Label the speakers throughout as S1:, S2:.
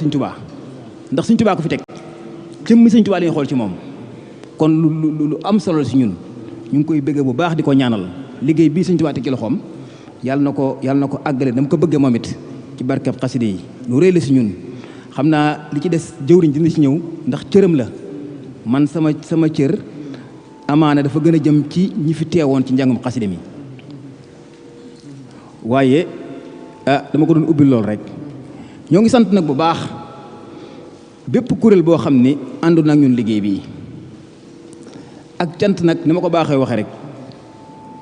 S1: Sëñ Tuubaa ndax Sëñ Tuubaa ko fi teg jëmmi Sëñ Tuubaa lañu xool ci moom kon lu am solo si ñun ñu ngi koy bëgg bu baax di ko ñaanal liggéey bii Sëñ Tuubaa teg ci loxoom yàlla na ko àggale dama ko bëggee moom it ci barkeb xaside yi lu rëy la si ñun xam naa li ci des jëwriñ dina ci ñëw ndax cëram la man sama cër amaana dafa gën a jëm ci ñi fi teewoon ci njàngum xaside mi waaye dama ko doon ubbi lool rek ñoo ngi sant nag bu baax bépp kuréel boo xam ni àndu nag ñun liggéey bii ak cant nag ni ma ko baaxee waxee rek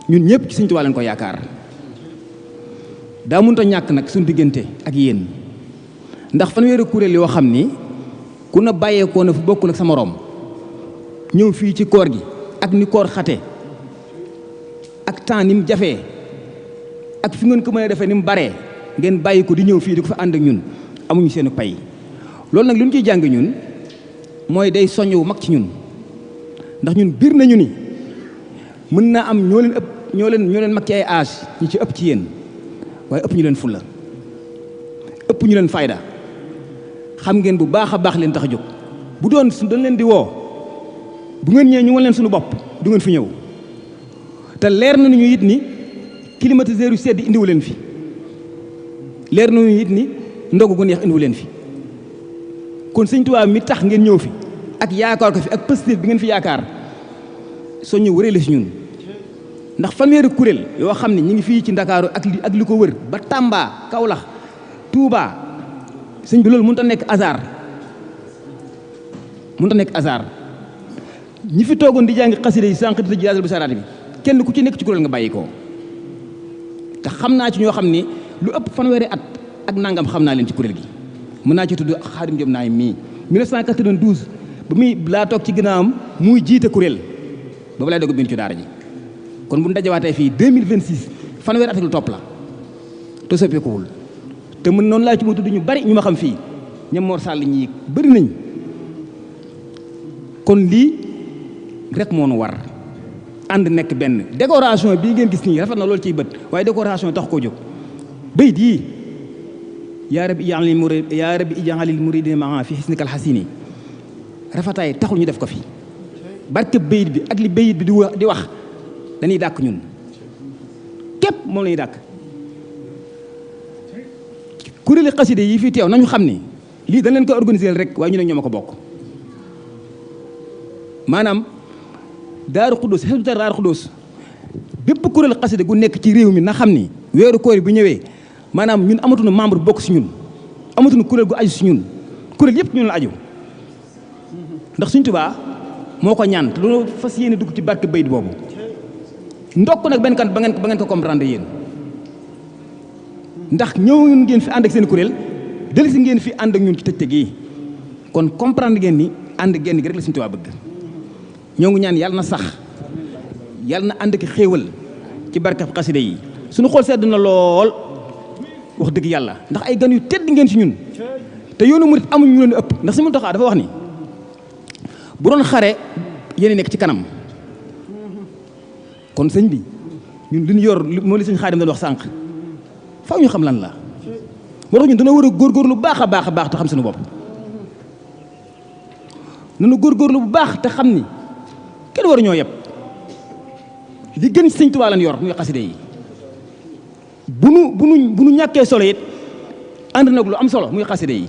S1: ñun ñëpp ci Sëñ Tuubaa lañ ko yaakaar daa mënut a ñàkk nag suñu diggante ak yéen ndax fanweeri kuréel yoo xam ni ku na bàyyeekoo na fu bokkul ak sa moroom ñëw fii ci koor gi ak ni koor xate ak temps ni mu jafee ak fi ngeen ko mën a defee ni mu baree ngeen bàyyi ko di ñëw fii di ko fa ànd ak ñun amuñu seen pay loolu nag lu ñu ciy jàng ñun mooy day soññ wu mag ci ñun ndax ñun biir nañu ni mën naa am ñoo leen mag ci ay âge ñi ci ëpp ci yéen waaye ëpp ñu leen fulla ëpp ñu leen fayda xam ngeen bu baax a baax leen tax a jóg bu doon dañ leen di woo bu ngeen ñëwee ñu ngi leen suñu bopp du ngeen fi ñëw te leer na ñu it ni climatiseur yu sedd indiwu leen fi leer na ñu it ni ndogu gu neex indiwu leen fi kon Sëñ Tuubaa mi tax ngeen ñëw fi ak yaakaar ko fi ak pëstéef bi ngeen fi yaakaar soññu wëree la si ñun ndax fanweeri kuréel yoo xam ne ñi ngi fii ci Ndakaaru ak li ko wër ba Tamba Kaolack Touba sëñ bi loolu mënut a nekk hasard ñi fi toogoon di jàng xasida yi sànq di jaasal bu saraat bi kenn ku ci nekk ci kuréel nga bàyyi ko te xam naa ci ñoo xam ni lu ëpp fanweeri at ak nangam xam naa leen ci kuréel gi mën naa ci tudd Xaadim Jóob naay mii 1992 ba muy laa toog ci ginnaawam muy jiite kuréel boobu laay doog a bind ci daara ji kon bu ñu dajawaatee fii 2026 fanweeri at ak lu topp la te soppeekuwul te mën noonu laa ci mu tudd ñu bari ñu ma xam fii ñoom Mor Sall ñii bëri nañ kon lii rek moo nu war ànd nekk benn décoration bii ngeen gis nii rafet na loolu ciy bët waaye décoration tax koo jóg bayit yii yaa rabbi ij'alil muridina maa fi hisnikal hasini rafetaay taxul ñu def ko fi barke bayit bi ak li bayit bi di wax dañuy dàkk ñun képp moom la ñuy dàkk kuréeli xaside yi fi teew nañu xam ni lii dañ leen koy organiser rek waaye ñu ne ñoo ma ko bokk maanaam Daaru Xudoos Hizbut Tarqiyyah Daaru Xudoos bépp kuréel xaside gu nekk ci réew mi na xam ni weeru koor bu ñëwee maanaam ñun amatuñu membre bokk si ñun amatuñu kuréel gu aju si ñun kuréel yëpp ñun la aju ndax Sëñ Tuubaa moo ko ñaan te loolu fas yéene dugg ci barke bayit boobu ndokk nag benn kan ba ngeen ko comprendre yéen ndax ñëw ngeen fi ànd ak seen kuréel dellusi ngeen fi ànd ak ñun ci tëj gi kon comprendre ngeen ni ànd genn gi rek la Sëñ Tuubaa bëgg ñoo ngi ñaan yàlla na sax yàlla na ànd ak xéewal ci barke xaside yi suñu xool sedd na lool wax dëgg yàlla ndax ay gan yu tedd ngeen ci ñun te yoonu murit amuñu ñu leen ëpp ndax Sëñ Muntaxaa dafa wax ni bu doon xare yéen nekk ci kanam kon sëñ bi ñun li ñu yor moo li sëñ Xaadim doon wax sànq faaw ñu xam lan la moo tax ñun dana war a góorgóorlu bu baax a baax a baax te xam suñu bopp nanu góorgóorlu bu baax te xam ni kenn waru ñoo yeb li gën ci Sëñ Tuubaa lañ yor muy xaside yi bu nu ñàkkee solo it ànd nag lu am solo muy xaside yi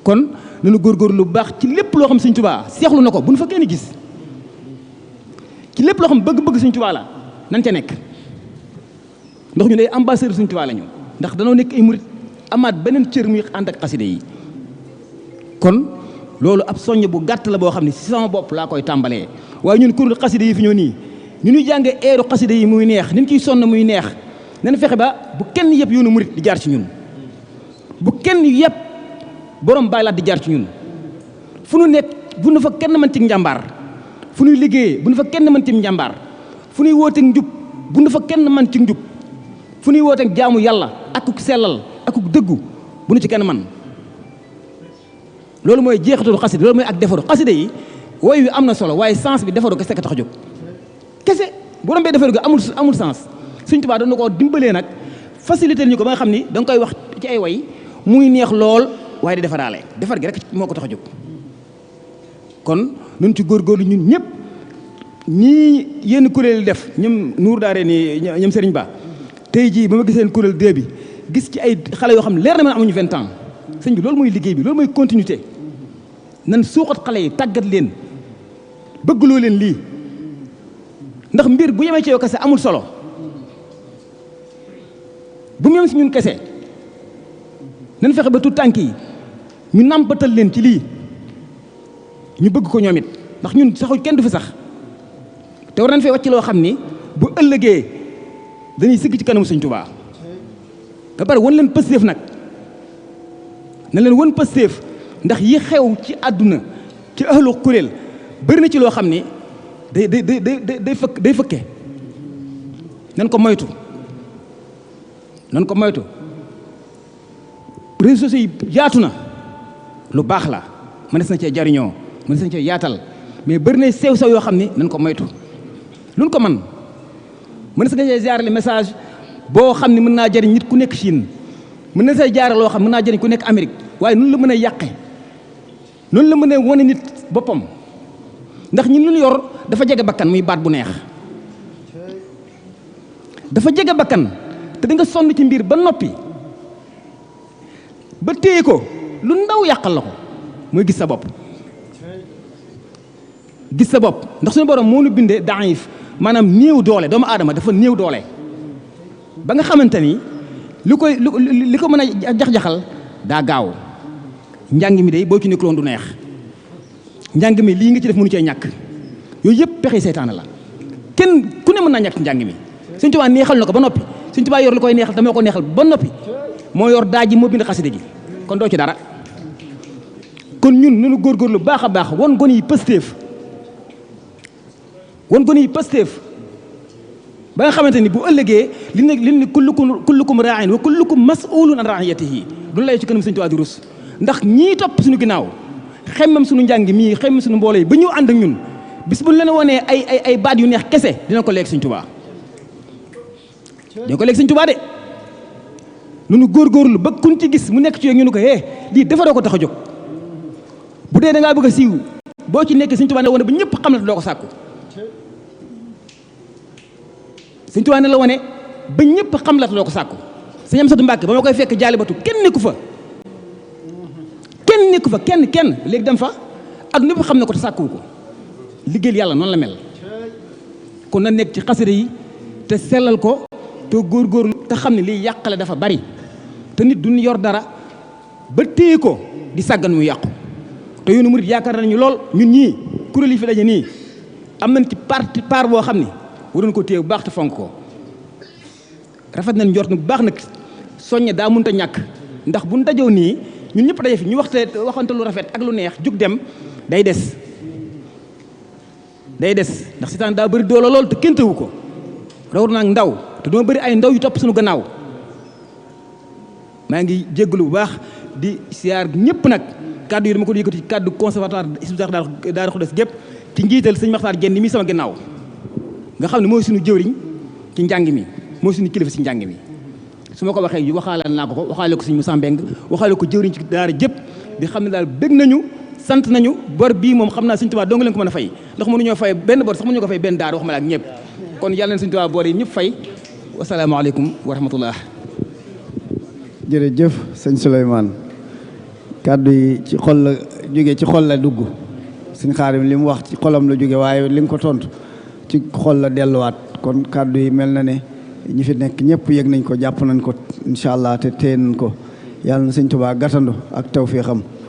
S1: kon nanu góorgóorlu bu baax ci lépp loo xam Sëñ Tuubaa seexlu na ko bu nu fa kenn gis ci lépp loo xam bëgg-bëgg Sëñ Tuubaa la nan ca nekk ndax ñu day ambassadeur Sëñ Tuubaa lañu ndax danoo nekk ay murit amaat beneen cër muy ànd ak xaside yi kon loolu ab soññ bu gàtt la boo xam ne si sama bopp laa koy tàmbalee waaye ñun kuréel xaside yi fi ñëw nii ñu ñuy jàngee eeru xaside yi muy neex ni ñu ciy sonn muy neex nañ fexe ba bu kenn yëpp yoonu murit di jaar ci ñun bu kenn yëpp borom bàyyi laat di jaar ci ñun fu nu nekk bu nu fa kenn mën ci njàmbaar fu nuy liggéeyee bu nu fa kenn mën ci njàmbaar fu nuy wooteeg njub bu nu fa kenn mën ci njub fu nuy wooteeg jaamu yàlla akuk sellal akuk dëggu bu nu ci kenn man loolu mooy jeexitalu xaside loolu mooy ak defaru xaside yi woy wi am na solo waaye sens bi defaru kese ka tax a jóg kese bu rombee defaru ga amul sens Sëñ Tuubaa doon na ko dimbalee nag facilité ñu ko ba nga xam ni da nga koy wax ci ay way muy neex lool waaye di defaraale defar gi rek moo ko tax a jóg kon nun ci góorgóorlu ñun ñëpp nii yenn kuréel def ñoom nuur daare ni ñoom Serigne Ba tey jii ba ma giseen kuréel 2 bi gis ci ay xale yoo xam ne leer na mën amuñu 20 ans sëñ bi loolu mooy liggéey bi loolu mooy continuité nan suuxat xale yi tàggat leen bëggloo leen lii ndax mbir bu yemee ci yow kese amul solo bu mu yem si ñun kese nañ fexe ba tout tànk yi ñu nàmpatal leen ci lii ñu bëgg ko ñoom it ndax ñun saxu kenn du fi sax te war nañ fee wàcc loo xam ni bu ëllëgee dañuy sigg ci kanamu Sëñ Tuubaa ba pare wan leen pësteef nag na leen wan pësteef ndax yi xew ci àdduna ci ahlu kuréel bëri na ci loo xam ni day fëkke nan ko moytu réseaux sociaux yi yaatu na lu baax la mënees na cee jariñoo mënees na cee yaatal mais bëri na sew-sew yoo xam ni nan ko moytu luñ ko man mënees na cee jaarale message boo xam ne mën naa jariñ nit ku nekk Chine mën na see jaarale loo xam mën naa jariñ ku nekk Amérique waaye noonu la mën a yàqe noonu la mën a wane nit boppam ndax ñun lu ñu yor dafa jege bakkan muy baat bu neex dafa jege bakkan te da nga sonn ci mbir ba noppi ba téye ko lu ndaw yàqal la ko mooy gis sa bopp ndax suñu borom moo nu bindee daif maanaam néew doole doomu aadama dafa néew doole ba nga xamante ni li ko mën a jax-jaxal daa gaaw njàng mi day boo ci nekkuloon du neex njàng mi lii nga ci def mënu cee ñàkk yooyu yëpp pexe seytaane la kenn ku ne mën naa ñàkk ci njàng mi Sëñ Tuubaa neexal na ko ba noppi Sëñ Tuubaa yor li koy neexal te moo ko neexal ba noppi moo yor daa ji moo bind xasida gi kon doo ci dara kon ñun nunu góorgóorlu baax a baax wan gone yi pëstéef ba nga xamante ni bu ëllëgee li ne kullukum raa'in wa kullukum mas'ulun an ra'iyatihi du lay ci kanam Sëñ Tuubaa di rus ndax ñii topp suñu ginnaaw xemmam suñu njàng mii xemmam suñu mbooloo yi ba ñu ànd ak ñun bis bu leen wonee ay baat yu neex kese dina ko léegi Sëñ Tuubaa de nunu góorgóorlu ba kuñ ci gis mu nekk ci ñu nu ko lii defaroo ko tax a jóg bu dee da ngaa bëgg a siiw boo ci nekk Sëñ Tuubaa ne wane ba ñëpp xam la doo ko sàkku Sëñ Tuubaa ne la wane ba ñëpp xam la doo ko sàkku Sëñ Amsatu Mbàkke ba ma koy fekk jaalibatu kenn nekku fa kenn léegi dem fa ak ñëpp xam na ko te sàkkuwu ko liggéeyal yàlla noonu la mel kon na nekk ci xasida yi te sellal ko te góorgóorlu te xam ne liy yàqale dafa bari te nit duñ yor dara ba téye ko di sàggan mu yàqu te yoonu murit yaakaar nañu lool ñun ñii kuréel yi fi daje nii am nañ ci part boo xam ne waroon ko téye bu baax te fonk ko rafet nañ njort bu baax nag soññe daa mënta ñàkk ndax buñ dajoo nii ñun ñëpp daje fi ñu waxante lu rafet ak lu neex jug dem day des ndax seetaan daa bëri doole lool te kenn teewu ko rawat naag ndaw te doo bëri ay ndaw yu topp suñu gannaaw maa ngi jéggalu bu baax di siyaar ñëpp nag kàddu yi dama ko yëkkati ci kàddu conservatoire Hizbut Tarqiyyah Daaru Xudoos gépp ci njiital sëñ Maxtaar Jenn mi sama gannaaw nga xam ne mooy suñu jëwriñ ci njàng mi mooy suñu kilifa ci njàng mi su ma ko waxee waxaale naa ko waxaale ko sëñ Moussa Mbeng waxaale ko jëwriñ ci daara jëpp di xam ne daal bëgg nañu sant nañu bor bii moom xam naa Sëñ Tuubaa dong leen ko mën a fay ndax mënuñoo fay benn bor sax mënuñu ko fay benn daara waxuma la ak ñëpp kon yàlla na Sëñ Tuubaa bor yi ñëpp fay wasalaamaaleykum wa rahmatullah.
S2: jërëjëf sëñ Souleymane kàddu yi ci xol la jóge ci xol la dugg sëñ Xaadim li mu wax ci xolam la jóge waaye li nga ko tontu ci xol la delluwaat kon kàddu yi mel na ne ñi fi nekk ñëpp yëg nañ ko jàpp nañ ko incha allah te téye nañ ko yàlla na Sëñ Tuubaa gàttandu ak tawfeexam